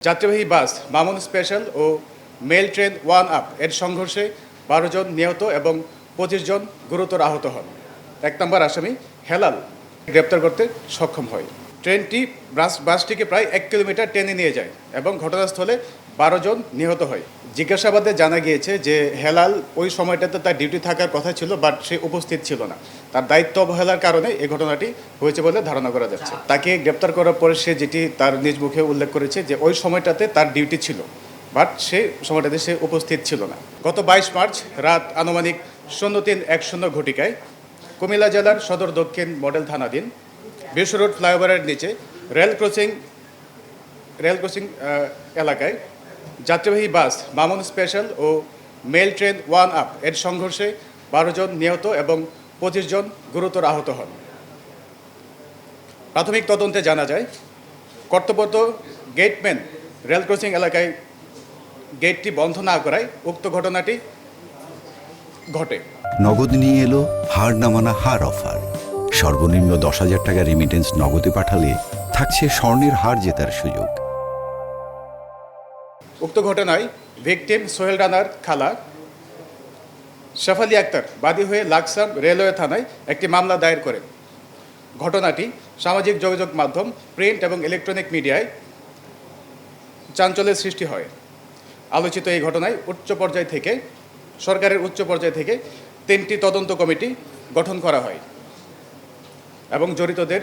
যাত্রীবাহী বাস মামুন স্পেশাল ও mail train one up এর সংঘর্ষে ১২ জন নিহত এবং ২৫ জন গুরুতর আহত হন। ১ নম্বর আসামি হেলাল গ্রেপ্তার করতে সক্ষম হয়। ট্রেনটি বাসটিকে প্রায় ১ কিলোমিটার টেনে নিয়ে যায় এবং ঘটনাস্থলে ১২ জন নিহত হয়। জিজ্ঞাসাবাদে জানা গিয়েছে যে হেলাল ওই সময়টাতে তার ডিউটি থাকার কথা ছিল, বাট সে উপস্থিত ছিল না। তার দায়িত্ব অবহেলার কারণে এই ঘটনাটি হয়েছে বলে ধারণা করা যাচ্ছে। তাকে গ্রেপ্তার করার পরে সে যেটি তার নিজ মুখে উল্লেখ করেছে যে ওই সময়টাতে তার ডিউটি ছিল, বাট সে সময়টাতে সে উপস্থিত ছিল না। গত ২২ মার্চ রাত আনুমানিক ০৩:১০ ঘটিকায় কুমিল্লা জেলার সদর দক্ষিণ মডেল থানাধীন বিশ্ব রোড ফ্লাইওভারের নিচে রেল ক্রসিং এলাকায় যাত্রীবাহী বাস মামুন স্পেশাল ও মেল ট্রেন ওয়ান আপ এর সংঘর্ষে ১২ জন নিহত এবং ২৫ জন গুরুতর আহত হন। প্রাথমিক তদন্তে জানা যায় কর্তব্যরত গেটম্যান রেল ক্রসিং এলাকায় গেটটি বন্ধ না করায় উক্ত ঘটনাটি ঘটে। নগদ নিয়ে এলো হার না মানা হার অফার। সর্বনিম্ন ১০,০০০ টাকা রেমিটেন্স নগদে পাঠালে থাকছে স্বর্ণের হার জেতার সুযোগ। উক্ত ঘটনায় ভিকটিম সোহেল রানার খালা শেফালি আক্তার বাদী হয়ে লাকসাম রেলওয়ে থানায় একটি মামলা দায়ের করেন। ঘটনাটি সামাজিক যোগাযোগ মাধ্যম, প্রিন্ট এবং ইলেকট্রনিক মিডিয়ায় চাঞ্চল্যের সৃষ্টি হয়। আলোচিত এই ঘটনায় সরকারের উচ্চ পর্যায় থেকে ৩টি তদন্ত কমিটি গঠন করা হয় এবং জড়িতদের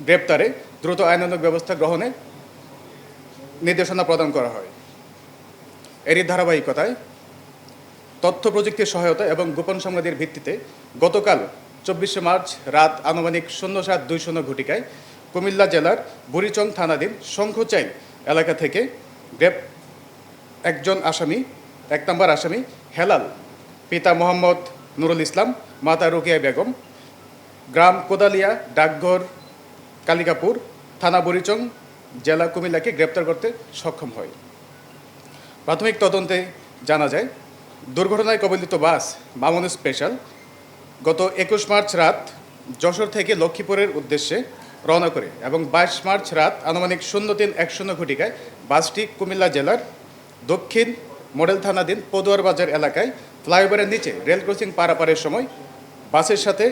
গ্রেপ্তারে দ্রুত আইনানুগ ব্যবস্থা গ্রহণে নির্দেশনা প্রদান করা হয়। এরই ধারাবাহিকতায় তথ্য প্রযুক্তির সহায়তা এবং গোপন সংবাদের ভিত্তিতে গতকাল ২৪শে মার্চ রাত আনুমানিক ০৭:২০ ঘটিকায় কুমিল্লা জেলার বুড়িচং থানাধীন শঙ্খচাইল এলাকা থেকে একজন আসামি, ১ নম্বর আসামি হেলাল, পিতা মোহাম্মদ নুরুল ইসলাম, মাতা রোকেয়া বেগম, গ্রাম কোদালিয়া, ডাকঘর কালিকাপুর, থানা বুড়িচং, জেলা কুমিল্লাকে গ্রেপ্তার করতে সক্ষম হয়। প্রাথমিক তদন্তে জানা যায় দুর্ঘটনায় কবলিত বাস মামুন স্পেশাল গত ২১ মার্চ রাত যশোর থেকে লক্ষ্মীপুরের উদ্দেশ্যে রওনা করে এবং ২২ মার্চ রাত আনুমানিক ০৩:১০ ঘটিকায় বাসটি কুমিল্লা জেলার দক্ষিণ মডেল থানাধীন পদুয়ার বাজার এলাকায় ফ্লাইওভারের নিচে রেল ক্রসিং পারাপারের সময় বাসের সাথে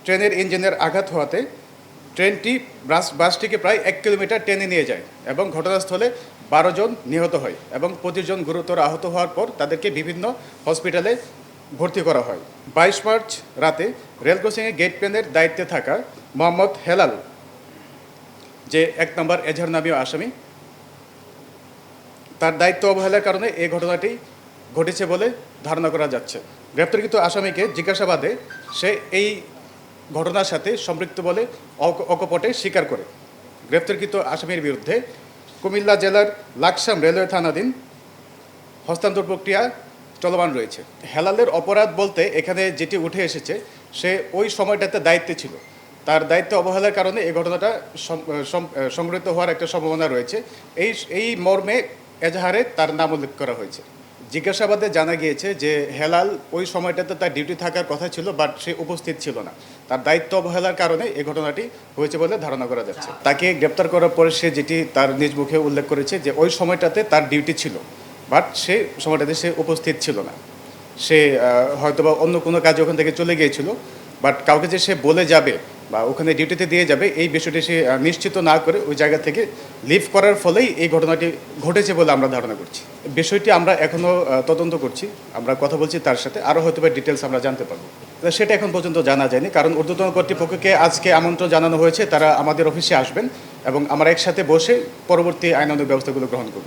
ট্রেনের ইঞ্জিনের আঘাত হওয়াতে ট্রেনটি বাসটিকে প্রায় ১ কিলোমিটার টেনে নিয়ে যায় এবং ঘটনাস্থলে ১২ জন নিহত হয় এবং ২৫ জন গুরুতর আহত হওয়ার পর তাদেরকে বিভিন্ন হসপিটালে ভর্তি করা হয়। ২২ মার্চ রাতে রেল ক্রসিংয়ে গেটম্যানের দায়িত্বে থাকা মোহাম্মদ হেলাল, যে ১ নম্বর এজাহার নামীয় আসামি, তার দায়িত্ব অবহেলার কারণে এই ঘটনাটি ঘটেছে বলে ধারণা করা যাচ্ছে। গ্রেপ্তারকৃত আসামিকে জিজ্ঞাসাবাদে সে এই ঘটনার সাথে সম্পৃক্ত বলে অকপটে স্বীকার করে। গ্রেপ্তারকৃত আসামির বিরুদ্ধে কুমিল্লা জেলার লাকসাম রেলওয়ে থানাধীন হস্তান্তর প্রক্রিয়া চলমান রয়েছে। হেলালের অপরাধ বলতে এখানে যেটি উঠে এসেছে, সে ওই সময়টাতে দায়িত্বে ছিল। তার দায়িত্ব অবহেলার কারণে এই ঘটনাটা সংঘটিত হওয়ার একটা সম্ভাবনা রয়েছে। এই মর্মে এজাহারে তার নাম উল্লেখ করা হয়েছে। জিজ্ঞাসাবাদে জানা গিয়েছে যে হেলাল ওই সময়টাতে তার ডিউটি থাকার কথা ছিল, বাট সে উপস্থিত ছিল না। তার দায়িত্ব অবহেলার কারণে এই ঘটনাটি হয়েছে বলে ধারণা করা যাচ্ছে। তাকে গ্রেপ্তার করার পরে সে যেটি তার নিজ মুখে উল্লেখ করেছে যে ওই সময়টাতে তার ডিউটি ছিল, বাট সে সময়টাতে সে উপস্থিত ছিল না। সে হয়তোবা অন্য কোনো কাজে ওখান থেকে চলে গিয়েছিল, বাট কাউকে যে সে বলে যাবে বা ওখানে ডিউটিতে দিয়ে যাবে এই বিষয়টি সে নিশ্চিত না করে ওই জায়গা থেকে লিভ করার ফলেই এই ঘটনাটি ঘটেছে বলে আমরা ধারণা করছি। বিষয়টি আমরা এখনও তদন্ত করছি, আমরা কথা বলছি তার সাথে, আরও হয়তো বা ডিটেলস আমরা জানতে পারবো। সেটা এখন পর্যন্ত জানা যায়নি, কারণ ঊর্ধ্বতন কর্তৃপক্ষকে আজকে আমন্ত্রণ জানানো হয়েছে, তারা আমাদের অফিসে আসবেন এবং আমরা একসাথে বসে পরবর্তী আইনানুগ ব্যবস্থাগুলো গ্রহণ করব।